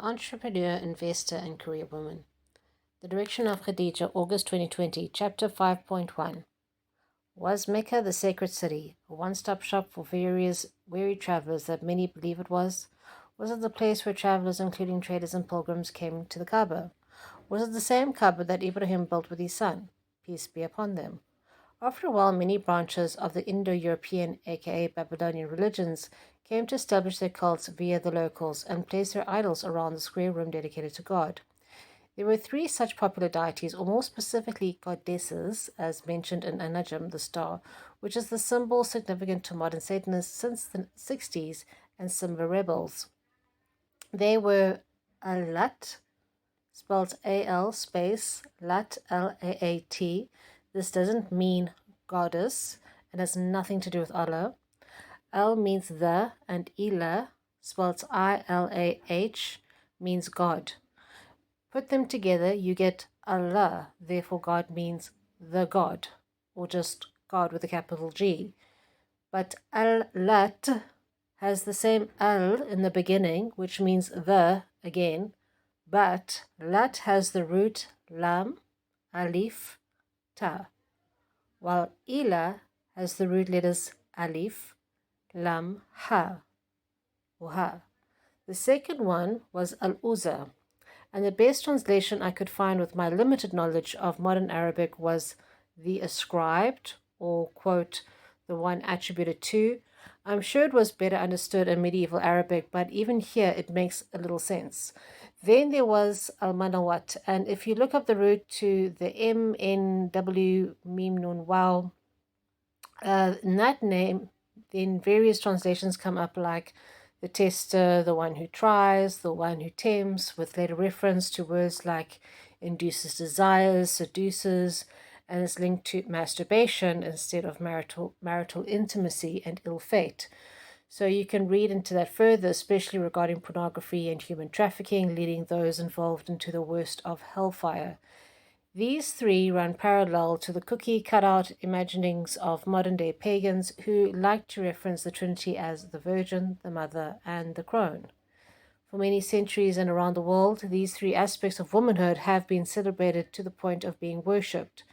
entrepreneur, investor, and career woman. The Direction of Khadijah, August 2020, Chapter 5.1. Was Mecca the sacred city, a one-stop shop for various weary travelers that many believe it was? Was it the place where travelers, including traders and pilgrims, came to the Kaaba? Was it the same Kaaba that Ibrahim built with his son? Peace be upon them. After a while, many branches of the Indo-European, aka Babylonian religions, came to establish their cults via the locals and place their idols around the square room dedicated to God. There were three such popular deities, or more specifically goddesses, as mentioned in An-Najm, the star, which is the symbol significant to modern Satanists since the 60s and similar rebels. They were Al-Lat, spelled A-L space Lat, L-A-A-T. This doesn't mean goddess and has nothing to do with Allah. Al means the, and Ilah, spelled I-L-A-H, means God. Put them together, you get Allah. Therefore, God means the God, or just God with a capital G. But Al-Lat has the same Al in the beginning, which means the again, but Lat has the root Lam, Alif, Ta, while Ilah has the root letters Alif, Lam, Ha, or Ha. The second one was Al-Uzza, and the best translation I could find with my limited knowledge of modern Arabic was the ascribed, or quote, the one attributed to. I'm sure it was better understood in medieval Arabic, but even here it makes a little sense. Then there was Al-Manawat, and if you look up the root to the M-N-W, Mim Nun Wow, in that name, then various translations come up like the tester, the one who tries, the one who tempts, with later reference to words like induces desires, seduces, and is linked to masturbation instead of marital intimacy and ill fate. So you can read into that further, especially regarding pornography and human trafficking, leading those involved into the worst of hellfire. These three run parallel to the cookie-cutout imaginings of modern-day pagans who like to reference the Trinity as the Virgin, the Mother, and the Crone. For many centuries and around the world, these three aspects of womanhood have been celebrated to the point of being worshipped.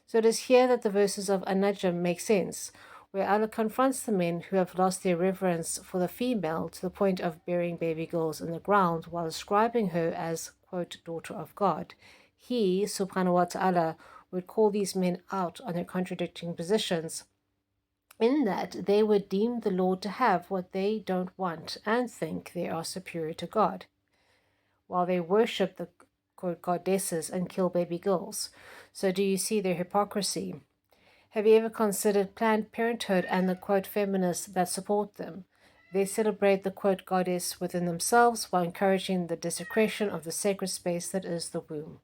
So it is here that the verses of An-Najm make sense, where Allah confronts the men who have lost their reverence for the female to the point of burying baby girls in the ground while ascribing her as, quote, daughter of God. He, subhanahu wa ta'ala, would call these men out on their contradicting positions, in that they would deem the Lord to have what they don't want and think they are superior to God, while they worship the quote goddesses and kill baby girls. So do you see their hypocrisy? Have you ever considered Planned Parenthood and the quote feminists that support them? They celebrate the quote goddess within themselves while encouraging the desecration of the sacred space that is the womb.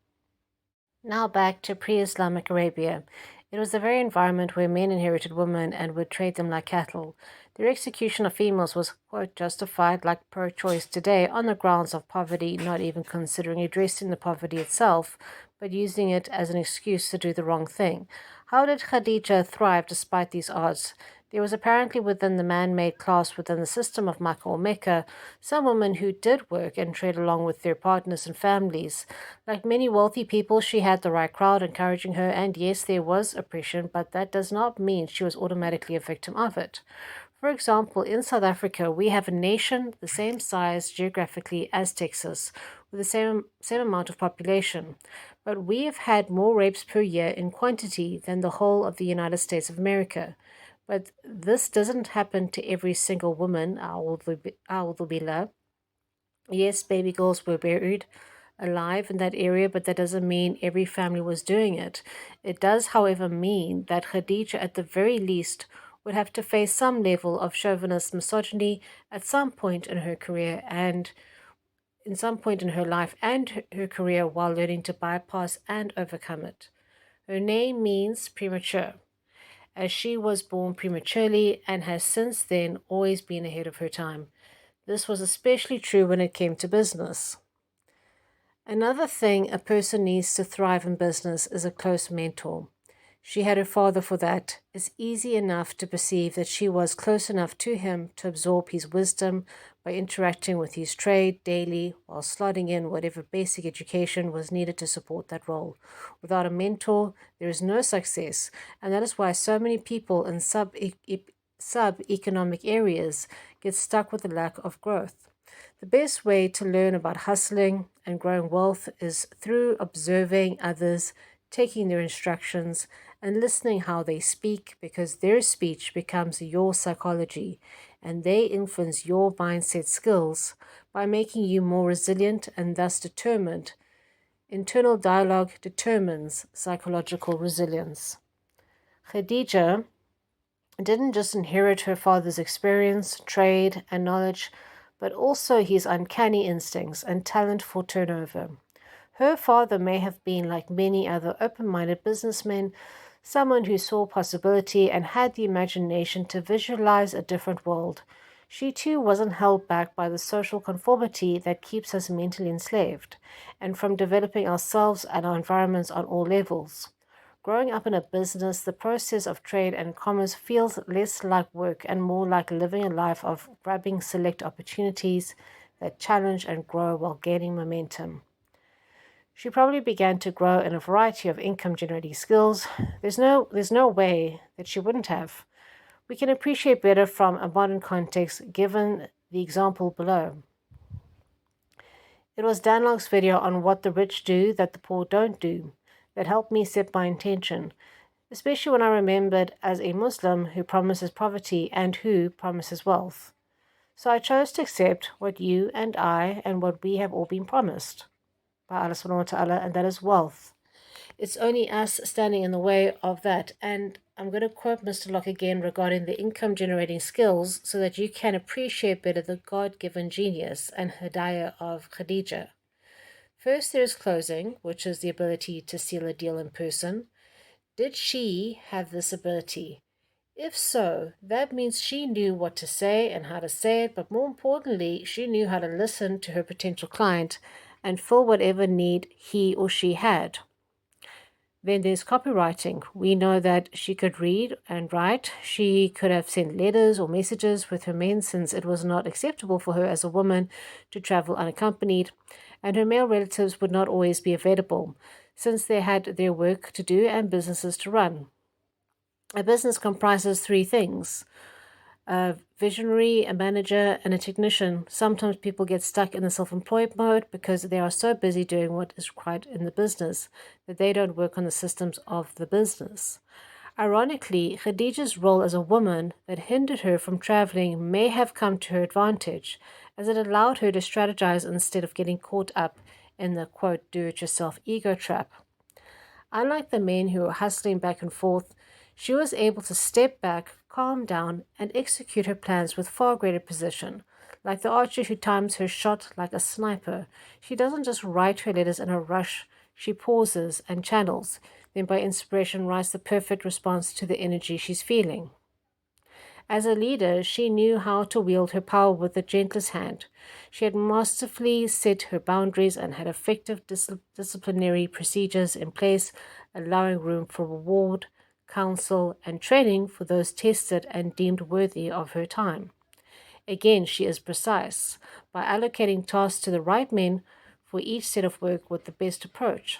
Now back to pre-Islamic Arabia. It was the very environment where men inherited women and would trade them like cattle. Their execution of females was, quote, justified like pro-choice today on the grounds of poverty, not even considering addressing the poverty itself, but using it as an excuse to do the wrong thing. How did Khadijah thrive despite these odds? There was apparently within the man-made class within the system of Makkah or Mecca some women who did work and trade along with their partners and families. Like many wealthy people, she had the right crowd encouraging her, and yes, there was oppression, but that does not mean she was automatically a victim of it. For example, in South Africa, we have a nation the same size geographically as Texas, with the same amount of population, but we have had more rapes per year in quantity than the whole of the United States of America. But this doesn't happen to every single woman, a'udhu billah. Yes, baby girls were buried alive in that area, but that doesn't mean every family was doing it. It does, however, mean that Khadijah, at the very least, would have to face some level of chauvinist misogyny at some point in her career and in some point in her life and her career while learning to bypass and overcome it. Her name means premature, as she was born prematurely and has since then always been ahead of her time. This was especially true when it came to business. Another thing a person needs to thrive in business is a close mentor. She had her father for that. It's easy enough to perceive that she was close enough to him to absorb his wisdom, by interacting with his trade daily while slotting in whatever basic education was needed to support that role. Without a mentor, there is no success, and that is why so many people in sub-economic areas get stuck with the lack of growth. The best way to learn about hustling and growing wealth is through observing others, taking their instructions, and listening how they speak, because their speech becomes your psychology and they influence your mindset skills by making you more resilient and thus determined. Internal dialogue determines psychological resilience. Khadijah didn't just inherit her father's experience, trade, and knowledge, but also his uncanny instincts and talent for turnover. Her father may have been like many other open-minded businessmen, someone who saw possibility and had the imagination to visualize a different world. She too wasn't held back by the social conformity that keeps us mentally enslaved, and from developing ourselves and our environments on all levels. Growing up in a business, the process of trade and commerce feels less like work and more like living a life of grabbing select opportunities that challenge and grow while gaining momentum. She probably began to grow in a variety of income generating skills. There's no way that she wouldn't have. We can appreciate better from a modern context given the example below. It was Danlog's video on what the rich do that the poor don't do that helped me set my intention, especially when I remembered as a Muslim who promises poverty and who promises wealth. So I chose to accept what you and I and what we have all been promised by Allah subhanahu wa ta'ala, and that is wealth. It's only us standing in the way of that. And I'm going to quote Mr. Locke again regarding the income generating skills so that you can appreciate better the God given genius and hidayah of Khadijah. First, there is closing, which is the ability to seal a deal in person. Did she have this ability? If so, that means she knew what to say and how to say it, but more importantly, she knew how to listen to her potential client and fill whatever need he or she had. Then there's copywriting. We know that she could read and write. She could have sent letters or messages with her men since it was not acceptable for her as a woman to travel unaccompanied, and her male relatives would not always be available since they had their work to do and businesses to run. A business comprises three things: a visionary, a manager, and a technician. Sometimes people get stuck in the self-employed mode because they are so busy doing what is required in the business that they don't work on the systems of the business. Ironically, Khadijah's role as a woman that hindered her from traveling may have come to her advantage, as it allowed her to strategize instead of getting caught up in the quote do-it-yourself ego trap. Unlike the men who were hustling back and forth, she was able to step back, calm down, and execute her plans with far greater precision. Like the archer who times her shot like a sniper, she doesn't just write her letters in a rush, she pauses and channels, then by inspiration writes the perfect response to the energy she's feeling. As a leader, she knew how to wield her power with the gentlest hand. She had masterfully set her boundaries and had effective disciplinary procedures in place, allowing room for reward, counsel, and training for those tested and deemed worthy of her time. Again, she is precise by allocating tasks to the right men for each set of work with the best approach.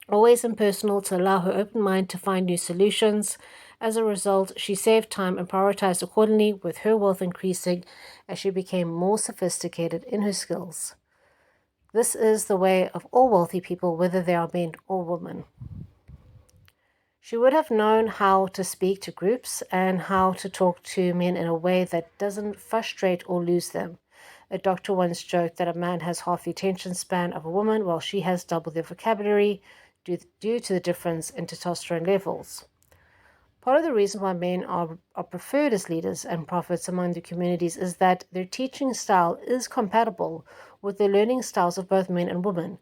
Always impersonal to allow her open mind to find new solutions. As a result, she saved time and prioritized accordingly, with her wealth increasing as she became more sophisticated in her skills. This is the way of all wealthy people, whether they are men or women. She would have known how to speak to groups and how to talk to men in a way that doesn't frustrate or lose them. A doctor once joked that a man has half the attention span of a woman while she has double their vocabulary due to the difference in testosterone levels. Part of the reason why men are preferred as leaders and prophets among the communities is that their teaching style is compatible with the learning styles of both men and women.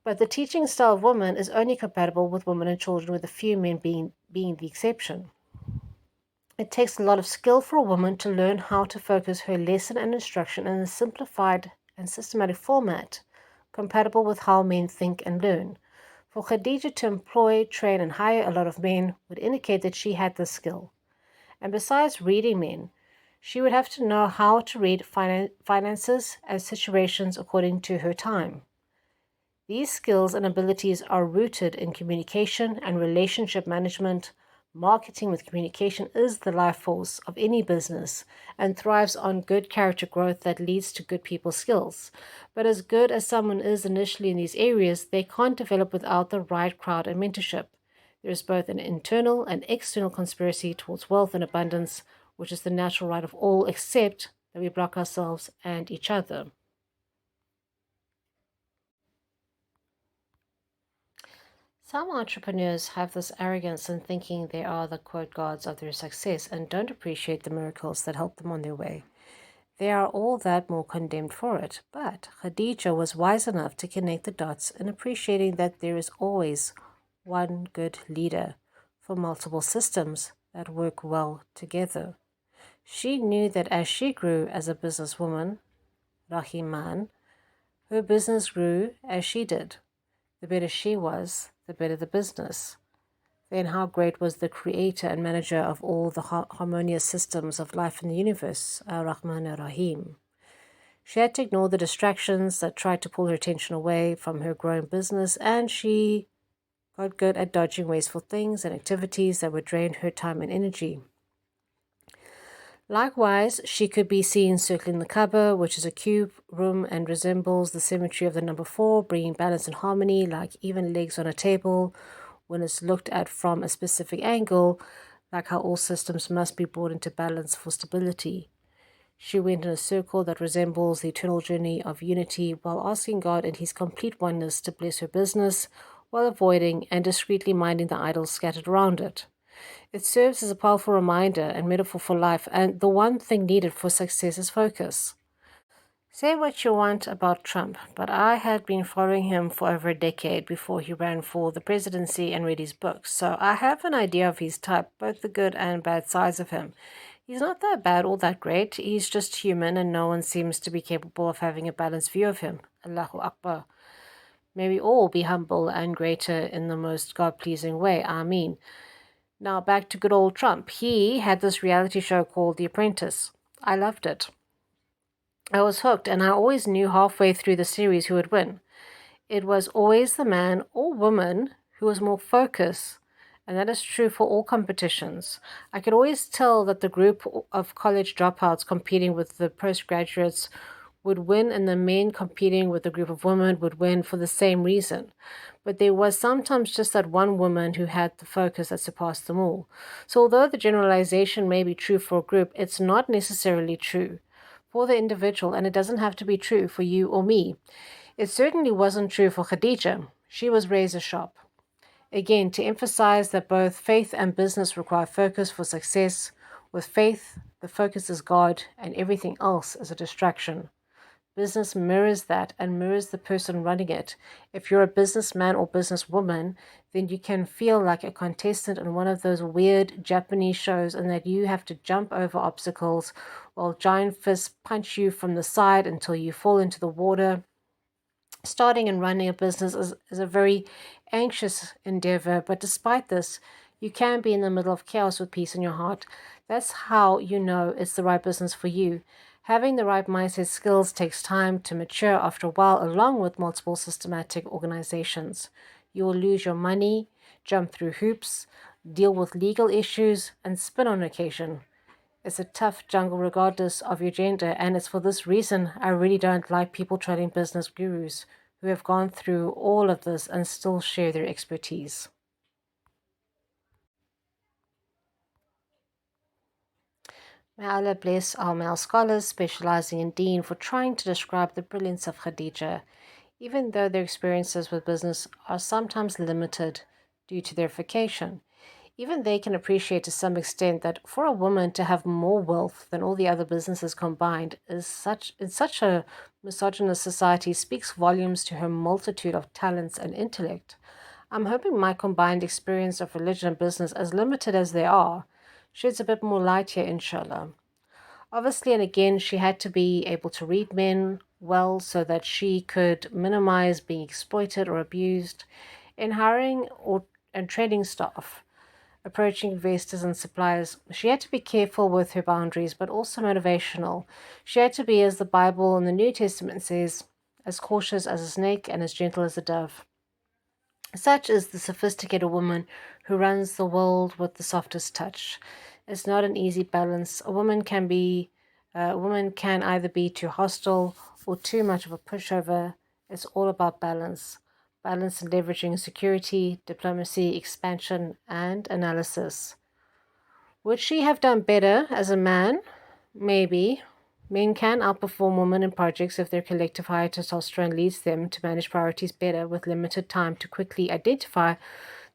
But the teaching style of women is only compatible with women and children, with a few men being the exception. It takes a lot of skill for a woman to learn how to focus her lesson and instruction in a simplified and systematic format, compatible with how men think and learn. For Khadijah to employ, train, and hire a lot of men would indicate that she had the skill. And besides reading men, She would have to know how to read finances and situations according to her time. These skills and abilities are rooted in communication and relationship management. Marketing with communication is the life force of any business and thrives on good character growth that leads to good people skills. But as good as someone is initially in these areas, they can't develop without the right crowd and mentorship. There is both an internal and external conspiracy towards wealth and abundance, which is the natural right of all, except that we block ourselves and each other. Some entrepreneurs have this arrogance in thinking they are the quote gods of their success and don't appreciate the miracles that help them on their way. They are all that more condemned for it. But Khadijah was wise enough to connect the dots in appreciating that there is always one good leader for multiple systems that work well together. She knew that as she grew as a businesswoman, Rahiman, her business grew as she did. The better she was, the better the business. Then how great was the creator and manager of all the harmonious systems of life in the universe, Ar-Rahman Ar-Rahim. She had to ignore the distractions that tried to pull her attention away from her growing business, and she got good at dodging wasteful things and activities that would drain her time and energy. Likewise, she could be seen circling the Kaaba, which is a cube room and resembles the symmetry of the number 4, bringing balance and harmony like even legs on a table when it's looked at from a specific angle, like how all systems must be brought into balance for stability. She went in a circle that resembles the eternal journey of unity while asking God in His complete oneness to bless her business while avoiding and discreetly minding the idols scattered around it. It serves as a powerful reminder and metaphor for life, and the one thing needed for success is focus. Say what you want about Trump, but I had been following him for over a decade before he ran for the presidency and read his books, so I have an idea of his type, both the good and bad sides of him. He's not that bad or that great, he's just human, and no one seems to be capable of having a balanced view of him. Allahu Akbar. May we all be humble and greater in the most God-pleasing way. Ameen. Now back to good old Trump. He had this reality show called The Apprentice. I loved it. I was hooked, and I always knew halfway through the series who would win. It was always the man or woman who was more focused, and that is true for all competitions. I could always tell that the group of college dropouts competing with the postgraduates would win, and the men competing with the group of women would win for the same reason. But there was sometimes just that one woman who had the focus that surpassed them all. So although the generalization may be true for a group, it's not necessarily true for the individual, and it doesn't have to be true for you or me. It certainly wasn't true for Khadijah. She was razor sharp. Again, to emphasize that both faith and business require focus for success. With faith, the focus is God, and everything else is a distraction. Business mirrors that and mirrors the person running it. If you're a businessman or businesswoman, then you can feel like a contestant in one of those weird Japanese shows and that you have to jump over obstacles while giant fists punch you from the side until you fall into the water. Starting and running a business is a very anxious endeavor, but despite this, you can be in the middle of chaos with peace in your heart. That's how you know it's the right business for you. Having the right mindset skills takes time to mature after a while, along with multiple systematic organizations. You will lose your money, jump through hoops, deal with legal issues, and spin on occasion. It's a tough jungle regardless of your gender, and it's for this reason I really don't like people trading business gurus who have gone through all of this and still share their expertise. May Allah bless our male scholars specializing in deen for trying to describe the brilliance of Khadijah, even though their experiences with business are sometimes limited due to their vocation. Even they can appreciate to some extent that for a woman to have more wealth than all the other businesses combined in such a misogynist society speaks volumes to her multitude of talents and intellect. I'm hoping my combined experience of religion and business, as limited as they are, sheds a bit more light here, inshallah. Obviously, and again, she had to be able to read men well so that she could minimize being exploited or abused in hiring or and training staff. approaching investors and suppliers. She had to be careful with her boundaries, but also motivational. She had to be, as the Bible in the New Testament says, as cautious as a snake and as gentle as a dove. Such is the sophisticated woman who runs the world with the softest touch. It's not an easy balance. A woman can either be too hostile or too much of a pushover. It's all about balance. Balance in leveraging security, diplomacy, expansion, and analysis. Would she have done better as a man? Maybe. Men can outperform women in projects if their collective higher testosterone leads them to manage priorities better with limited time to quickly identify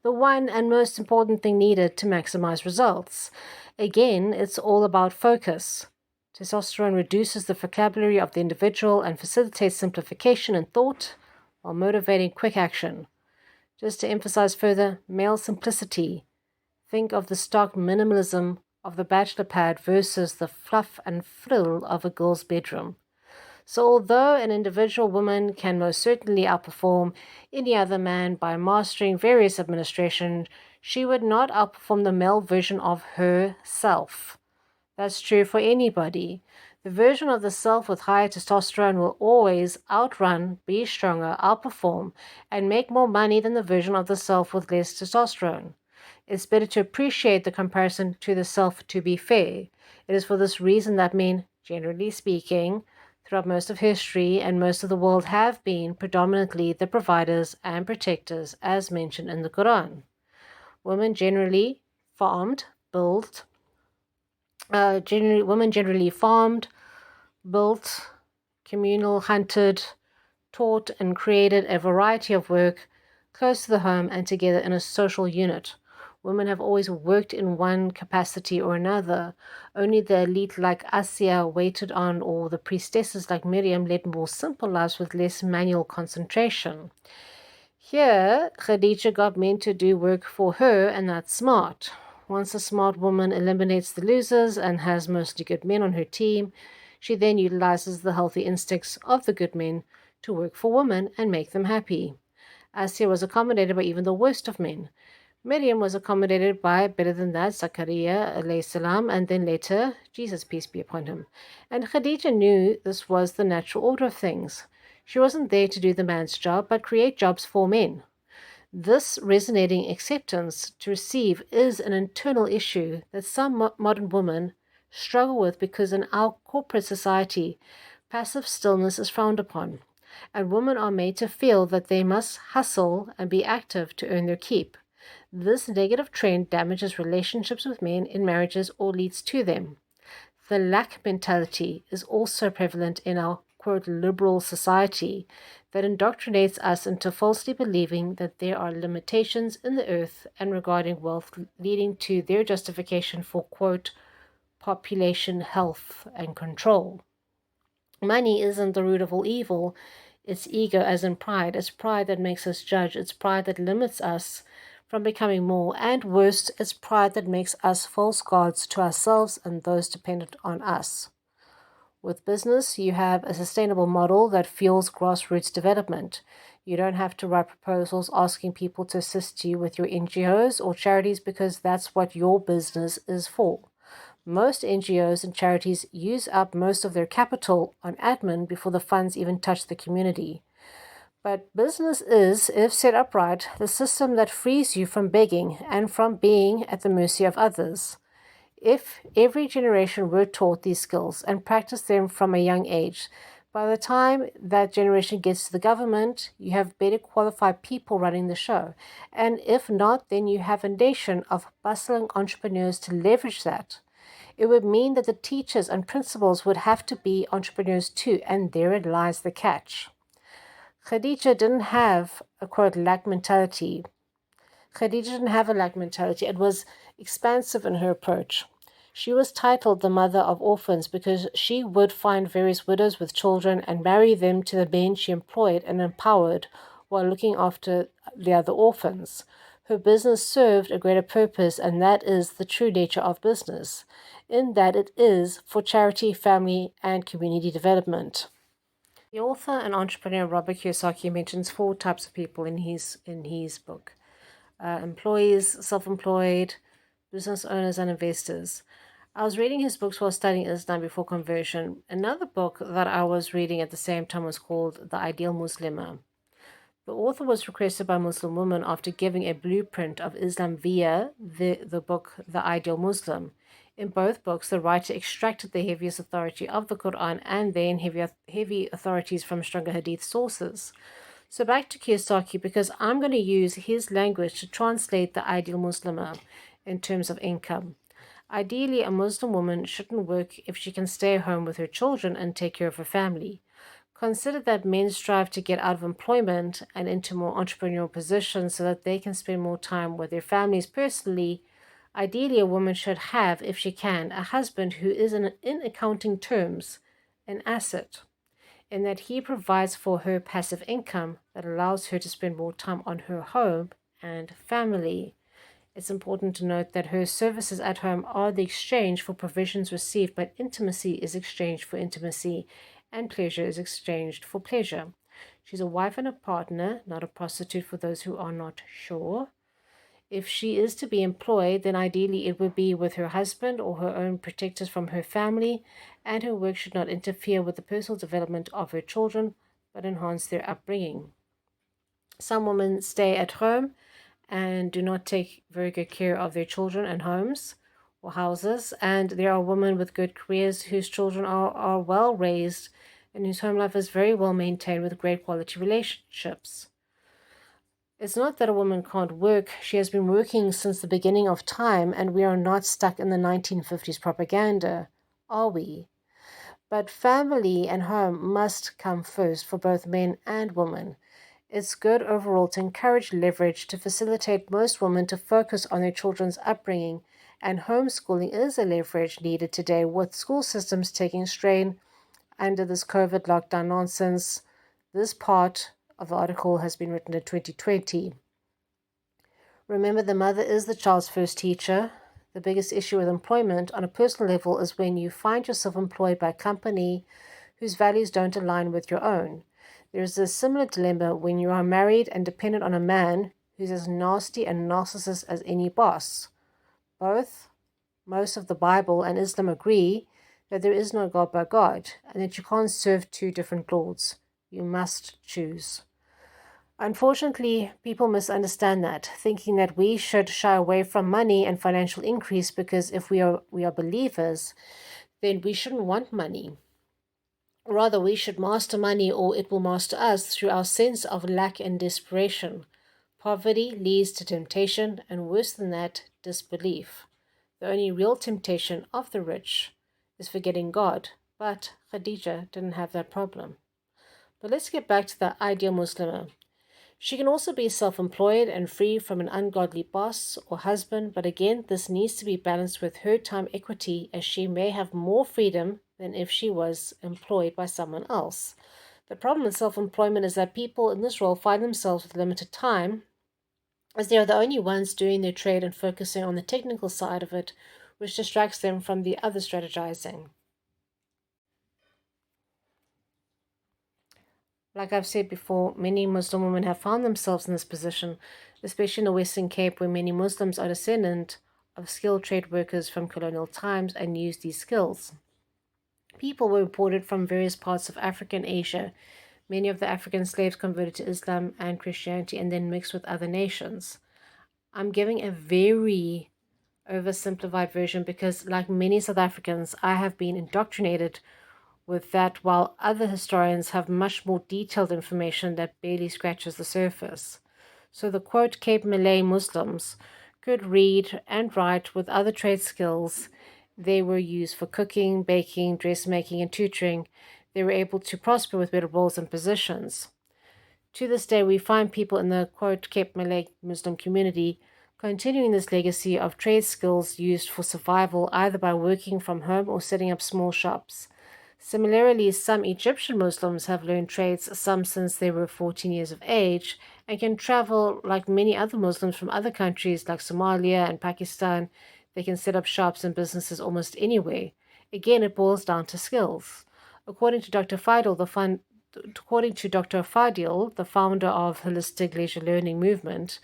the one and most important thing needed to maximize results. Again, it's all about focus. Testosterone reduces the vocabulary of the individual and facilitates simplification in thought while motivating quick action. Just to emphasize further, male simplicity. Think of the stark minimalism of the bachelor pad versus the fluff and frill of a girl's bedroom. So although an individual woman can most certainly outperform any other man by mastering various administration, she would not outperform the male version of herself. That's true for anybody. The version of the self with higher testosterone will always outrun, be stronger, outperform, and make more money than the version of the self with less testosterone. It's better to appreciate the comparison to the self to be fair. It is for this reason that men, generally speaking, throughout most of history and most of the world have been predominantly the providers and protectors as mentioned in the Quran. Women generally farmed, built, communal, hunted, taught, and created a variety of work close to the home and together in a social unit. Women have always worked in one capacity or another. Only the elite like Asiya waited on, or the priestesses like Miriam led more simple lives with less manual concentration. Here, Khadijah got men to do work for her, and that's smart. Once a smart woman eliminates the losers and has mostly good men on her team, she then utilizes the healthy instincts of the good men to work for women and make them happy. Asiya was accommodated by even the worst of men. Miriam was accommodated by, better than that, Zachariah alayhi salam, and then later Jesus, peace be upon him. And Khadijah knew this was the natural order of things. She wasn't there to do the man's job, but create jobs for men. This resonating acceptance to receive is an internal issue that some modern women struggle with because in our corporate society, passive stillness is frowned upon, and women are made to feel that they must hustle and be active to earn their keep. This negative trend damages relationships with men in marriages or leads to them. The lack mentality is also prevalent in our, quote, liberal society that indoctrinates us into falsely believing that there are limitations in the earth and regarding wealth, leading to their justification for, quote, population health and control. Money isn't the root of all evil. It's ego, as in pride. It's pride that makes us judge. It's pride that limits us from becoming more, and worst, it's pride that makes us false gods to ourselves and those dependent on us. With business, you have a sustainable model that fuels grassroots development. You don't have to write proposals asking people to assist you with your NGOs or charities because that's what your business is for. Most NGOs and charities use up most of their capital on admin before the funds even touch the community. But business is, if set upright, the system that frees you from begging and from being at the mercy of others. If every generation were taught these skills and practiced them from a young age, by the time that generation gets to the government, you have better qualified people running the show. And if not, then you have a nation of bustling entrepreneurs to leverage that. It would mean that the teachers and principals would have to be entrepreneurs too, and therein lies the catch. Khadijah didn't have a, quote, lack mentality. Khadijah didn't have a lack mentality. It was expansive in her approach. She was titled the mother of orphans because she would find various widows with children and marry them to the men she employed and empowered while looking after the other orphans. Her business served a greater purpose, and that is the true nature of business, in that it is for charity, family, and community development. The author and entrepreneur Robert Kiyosaki mentions 4 types of people in his book: employees, self-employed, business owners and investors. I was reading his books while studying Islam before conversion. Another book that I was reading at the same time was called The Ideal Muslimah. The author was requested by Muslim women after giving a blueprint of Islam via the book The Ideal Muslim. In both books, the writer extracted the heaviest authority of the Quran and then heavy authorities from stronger hadith sources. So back to Kiyosaki, because I'm going to use his language to translate the ideal Muslimah in terms of income. Ideally, a Muslim woman shouldn't work if she can stay home with her children and take care of her family. Consider that men strive to get out of employment and into more entrepreneurial positions so that they can spend more time with their families personally. Ideally, a woman should have, if she can, a husband who is, in accounting terms, an asset, in that he provides for her passive income that allows her to spend more time on her home and family. It's important to note that her services at home are the exchange for provisions received, but intimacy is exchanged for intimacy, and pleasure is exchanged for pleasure. She's a wife and a partner, not a prostitute for those who are not sure. If she is to be employed, then ideally it would be with her husband or her own protectors from her family, and her work should not interfere with the personal development of her children, but enhance their upbringing. Some women stay at home and do not take very good care of their children and homes or houses, and there are women with good careers whose children are well raised and whose home life is very well maintained with great quality relationships. It's not that a woman can't work. She has been working since the beginning of time, and we are not stuck in the 1950s propaganda, are we? But family and home must come first for both men and women. It's good overall to encourage leverage to facilitate most women to focus on their children's upbringing, and homeschooling is a leverage needed today with school systems taking strain under this COVID lockdown nonsense. This part of the article has been written in 2020. Remember, the mother is the child's first teacher. The biggest issue with employment on a personal level is when you find yourself employed by a company whose values don't align with your own. There is a similar dilemma when you are married and dependent on a man who's as nasty and narcissist as any boss. Most of the Bible and Islam agree that there is no God but God, and that you can't serve two different lords. You must choose. Unfortunately, people misunderstand that, thinking that we should shy away from money and financial increase because if we are believers, then we shouldn't want money. Rather, we should master money or it will master us through our sense of lack and desperation. Poverty leads to temptation, and worse than that, disbelief. The only real temptation of the rich is forgetting God, but Khadijah didn't have that problem. But let's get back to the ideal Muslimah. She can also be self-employed and free from an ungodly boss or husband, but again, this needs to be balanced with her time equity, as she may have more freedom than if she was employed by someone else. The problem with self-employment is that people in this role find themselves with limited time, as they are the only ones doing their trade and focusing on the technical side of it, which distracts them from the other strategizing. Like I've said before, many Muslim women have found themselves in this position, especially in the Western Cape, where many Muslims are descendant of skilled trade workers from colonial times and use these skills. People were imported from various parts of Africa and Asia. Many of the African slaves converted to Islam and Christianity and then mixed with other nations. I'm giving a very oversimplified version because, like many South Africans, I have been indoctrinated with that, while other historians have much more detailed information that barely scratches the surface. So the quote Cape Malay Muslims could read and write with other trade skills. They were used for cooking, baking, dressmaking, and tutoring. They were able to prosper with better roles and positions. To this day, we find people in the quote Cape Malay Muslim community continuing this legacy of trade skills used for survival, either by working from home or setting up small shops. Similarly, some Egyptian Muslims have learned trades, some since they were 14 years of age, and can travel like many other Muslims from other countries like Somalia and Pakistan. They can set up shops and businesses almost anywhere. Again, it boils down to skills. According to Dr. Fidel, the founder of holistic leisure learning movement,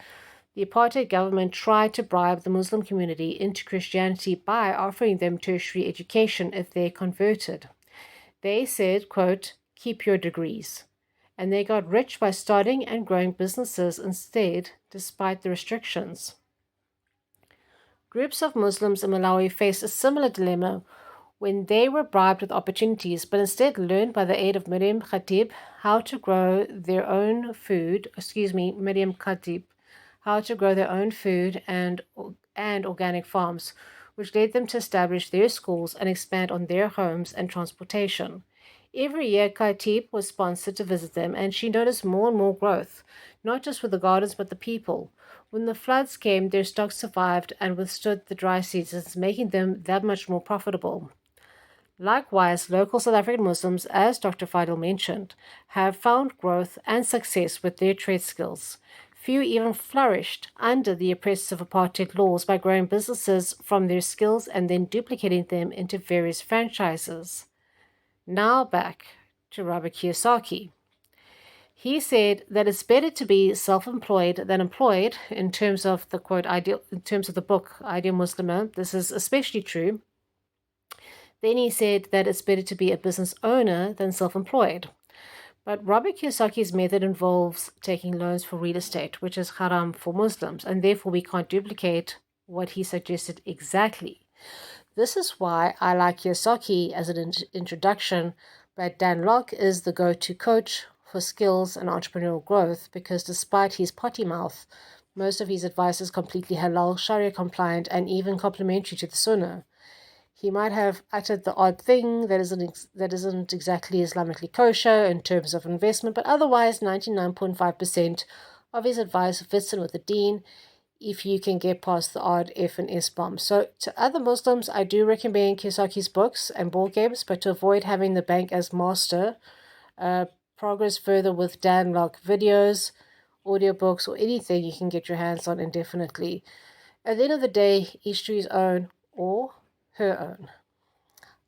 The apartheid government tried to bribe the Muslim community into Christianity by offering them tertiary education if they converted. They said, quote, "keep your degrees." And they got rich by starting and growing businesses instead, despite the restrictions. Groups of Muslims in Malawi faced a similar dilemma when they were bribed with opportunities, but instead learned by the aid of Miriam Khatib how to grow their own food. Miriam Khatib, how to grow their own food and organic farms, which led them to establish their schools and expand on their homes and transportation. Every year, Khatib was sponsored to visit them, and she noticed more and more growth, not just with the gardens but the people. When the floods came, their stocks survived and withstood the dry seasons, making them that much more profitable. Likewise, local South African Muslims, as Dr. Fidel mentioned, have found growth and success with their trade skills. Few even flourished under the oppressive apartheid laws by growing businesses from their skills and then duplicating them into various franchises. Now back to Robert Kiyosaki. He said that it's better to be self-employed than employed in terms of the quote ideal in terms of the book Ideal Muslim. This is especially true. Then he said that it's better to be a business owner than self-employed. But Robert Kiyosaki's method involves taking loans for real estate, which is haram for Muslims, and therefore we can't duplicate what he suggested exactly. This is why I like Kiyosaki as an introduction, but Dan Lok is the go-to coach for skills and entrepreneurial growth because despite his potty mouth, most of his advice is completely halal, Sharia compliant, and even complementary to the Sunnah. He might have uttered the odd thing that isn't exactly Islamically kosher in terms of investment, but otherwise 99.5% of his advice fits in with the deen if you can get past the odd F and S bomb. So to other Muslims, I do recommend Kiyosaki's books and board games, but to avoid having the bank as master, progress further with Dan Lok videos, audiobooks, or anything you can get your hands on indefinitely. At the end of the day, each to his own or her own.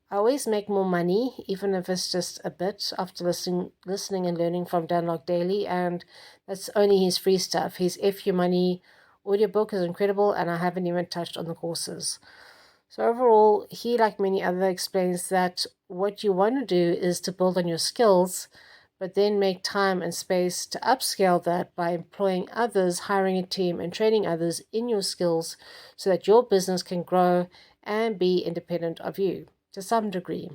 I always make more money, even if it's just a bit, after listening and learning from Dan Lok daily, and that's only his free stuff. His F Your Money audiobook is incredible, and I haven't even touched on the courses. So overall, he, like many others, explains that what you want to do is to build on your skills, but then make time and space to upscale that by employing others, hiring a team, and training others in your skills so that your business can grow and be independent of you to some degree.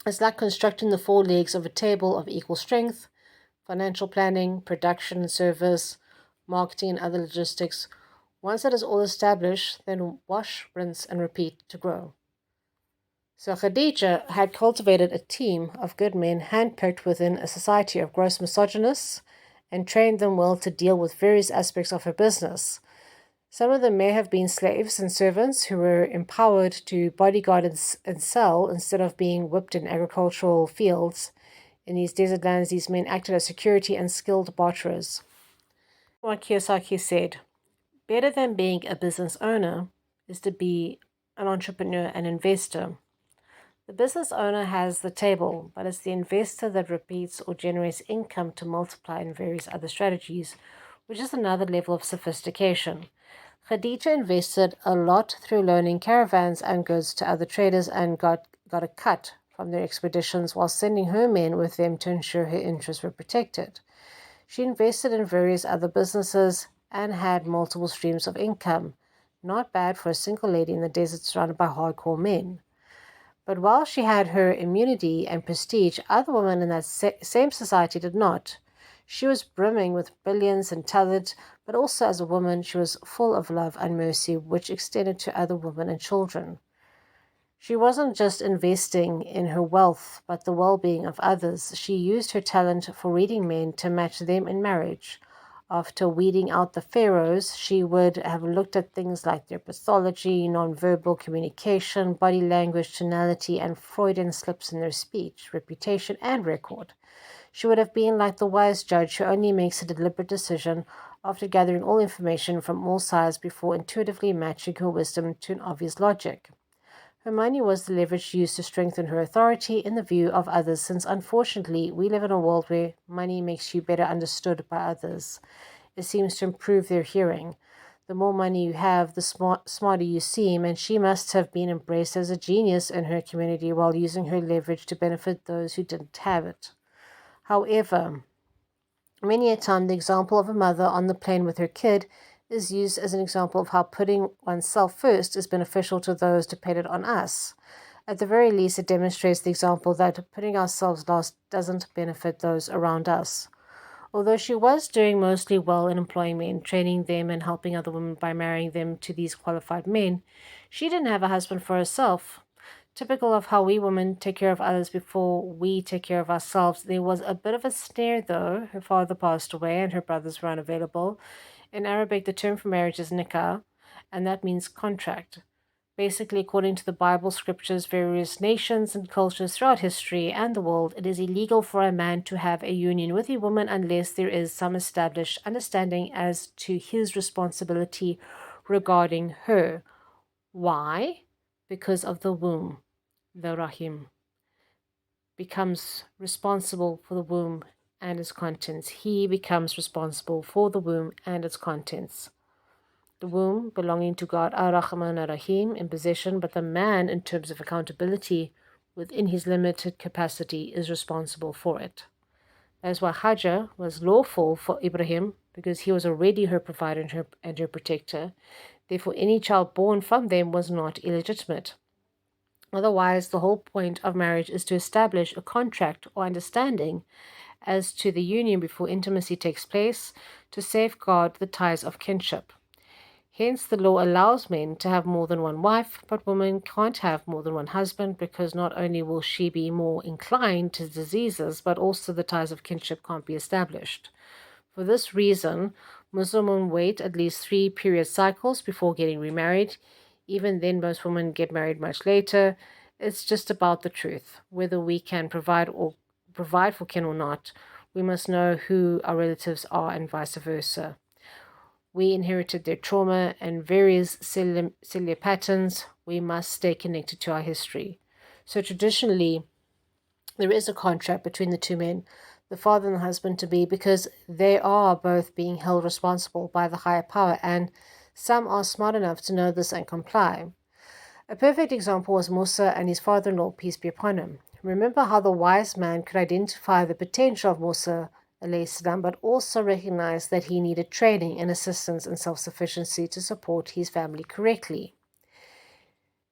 It's like constructing the four legs of a table of equal strength: financial planning, production and service, marketing and other logistics. Once that is all established, then wash, rinse, and repeat to grow. So Khadijah had cultivated a team of good men handpicked within a society of gross misogynists and trained them well to deal with various aspects of her business. Some of them may have been slaves and servants who were empowered to bodyguard and sell instead of being whipped in agricultural fields. In these desert lands, these men acted as security and skilled barterers. What Kiyosaki said, better than being a business owner is to be an entrepreneur and investor. The business owner has the table, but it's the investor that repeats or generates income to multiply in various other strategies, which is another level of sophistication. Khadijah invested a lot through loaning caravans and goods to other traders and got a cut from their expeditions while sending her men with them to ensure her interests were protected. She invested in various other businesses and had multiple streams of income. Not bad for a single lady in the desert surrounded by hardcore men. But while she had her immunity and prestige, other women in that same society did not. She was brimming with brilliance and talent, but also as a woman, she was full of love and mercy, which extended to other women and children. She wasn't just investing in her wealth, but the well-being of others. She used her talent for reading men to match them in marriage. After weeding out the pharaohs, she would have looked at things like their pathology, nonverbal communication, body language, tonality, and Freudian slips in their speech, reputation, and record. She would have been like the wise judge who only makes a deliberate decision after gathering all information from all sides before intuitively matching her wisdom to an obvious logic. Her money was the leverage used to strengthen her authority in the view of others, since unfortunately we live in a world where money makes you better understood by others. it seems to improve their hearing. The more money you have, the smarter you seem, and she must have been embraced as a genius in her community while using her leverage to benefit those who didn't have it. However, many a time the example of a mother on the plane with her kid is used as an example of how putting oneself first is beneficial to those dependent on us. At the very least, it demonstrates the example that putting ourselves last doesn't benefit those around us. Although she was doing mostly well in employing men, training them, and helping other women by marrying them to these qualified men, she didn't have a husband for herself. Typical of how we women take care of others before we take care of ourselves, there was a bit of a snare though. Her father passed away and her brothers were unavailable. In Arabic, the term for marriage is nikah, and that means contract. Basically, according to the Bible scriptures, various nations and cultures throughout history and the world, it is illegal for a man to have a union with a woman unless there is some established understanding as to his responsibility regarding her. Why? Because of the womb. The rahim becomes responsible for the womb and its contents. He becomes responsible for the womb and its contents. The womb belonging to God, Ar-Rahman Ar-Rahim, in possession, but the man, in terms of accountability, within his limited capacity, is responsible for it. That's why Hajj was lawful for Ibrahim, because he was already her provider and her protector. Therefore, any child born from them was not illegitimate. Otherwise, the whole point of marriage is to establish a contract or understanding as to the union before intimacy takes place, to safeguard the ties of kinship. Hence, the law allows men to have more than one wife, but women can't have more than one husband because not only will she be more inclined to diseases, but also the ties of kinship can't be established. For this reason, Muslim women wait at least 3 period cycles before getting remarried. Even then, most women get married much later. It's just about the truth. Whether we can provide for kin or not, we must know who our relatives are and vice versa. We inherited their trauma and various cellular patterns. We must stay connected to our history. So traditionally, there is a contract between the two men, the father and the husband-to-be, because they are both being held responsible by the higher power, and some are smart enough to know this and comply. A perfect example was Musa and his father-in-law, peace be upon him. Remember how the wise man could identify the potential of Musa, but also recognize that he needed training and assistance and self-sufficiency to support his family correctly.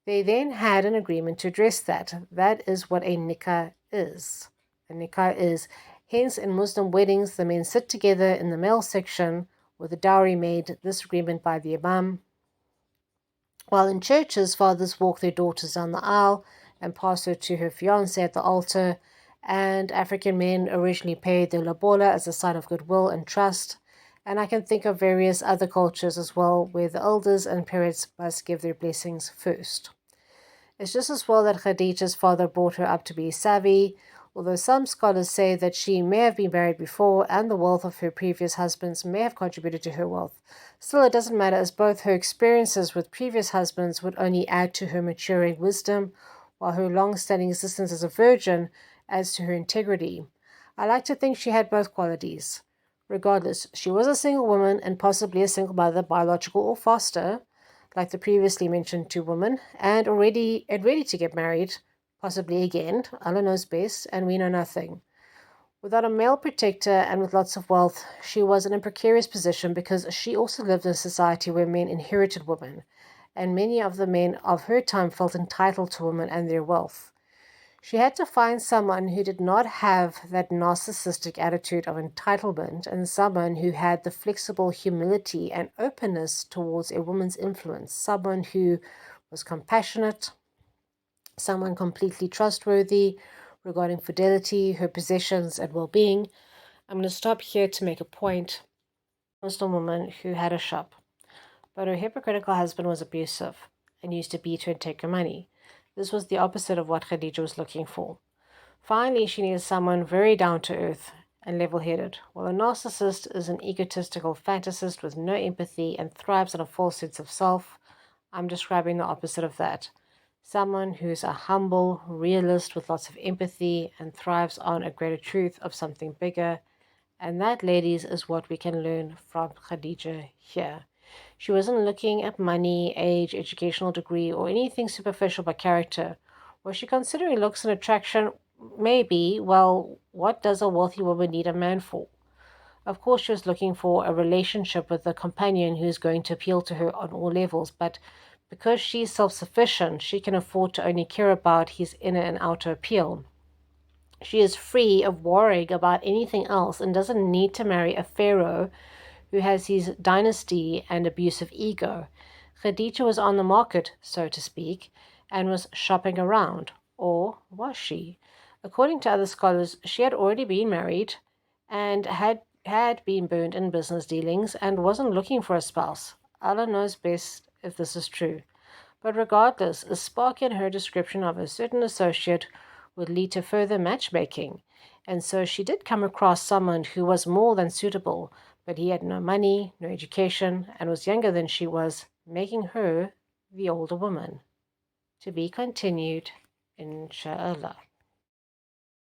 They then had an agreement to address that. That is what a nikah is. A nikah is. Hence, in Muslim weddings, the men sit together in the male section with a dowry made, this agreement by the imam. While in churches, fathers walk their daughters down the aisle and pass her to her fiancé at the altar, and African men originally paid their lobola as a sign of goodwill and trust. And I can think of various other cultures as well where the elders and parents must give their blessings first. It's just as well that Khadijah's father brought her up to be savvy, although some scholars say that she may have been married before and the wealth of her previous husbands may have contributed to her wealth. Still, it doesn't matter, as both her experiences with previous husbands would only add to her maturing wisdom, while her long-standing existence as a virgin adds to her integrity. I like to think she had both qualities. Regardless, she was a single woman and possibly a single mother, biological or foster, like the previously mentioned two women, and ready to get married, possibly again. Allah knows best, and we know nothing. Without a male protector and with lots of wealth, she was in a precarious position because she also lived in a society where men inherited women, and many of the men of her time felt entitled to women and their wealth. She had to find someone who did not have that narcissistic attitude of entitlement, and someone who had the flexible humility and openness towards a woman's influence, someone who was compassionate, someone completely trustworthy regarding fidelity, her possessions, and well-being. I'm going to stop here to make a point. A Muslim woman who had a shop, but her hypocritical husband was abusive and used to beat her and take her money. This was the opposite of what Khadijah was looking for. Finally, she needed someone very down-to-earth and level-headed. While a narcissist is an egotistical fantasist with no empathy and thrives on a false sense of self, I'm describing the opposite of that. Someone who's a humble realist with lots of empathy and thrives on a greater truth of something bigger And that, ladies, is what we can learn from Khadijah here. She wasn't looking at money, age, educational degree, or anything superficial but character. Was she considering looks and attraction? Maybe. Well, what does a wealthy woman need a man for? Of course, she was looking for a relationship with a companion who is going to appeal to her on all levels, but because she's self sufficient, she can afford to only care about his inner and outer appeal. She is free of worrying about anything else and doesn't need to marry a pharaoh who has his dynasty and abusive ego. Khadijah was on the market, so to speak, and was shopping around. Or was she? According to other scholars, she had already been married and had been burned in business dealings and wasn't looking for a spouse. Allah knows best if this is true. But regardless, a spark in her description of a certain associate would lead to further matchmaking. And so she did come across someone who was more than suitable, but he had no money, no education, and was younger than she was, making her the older woman. To be continued, inshallah.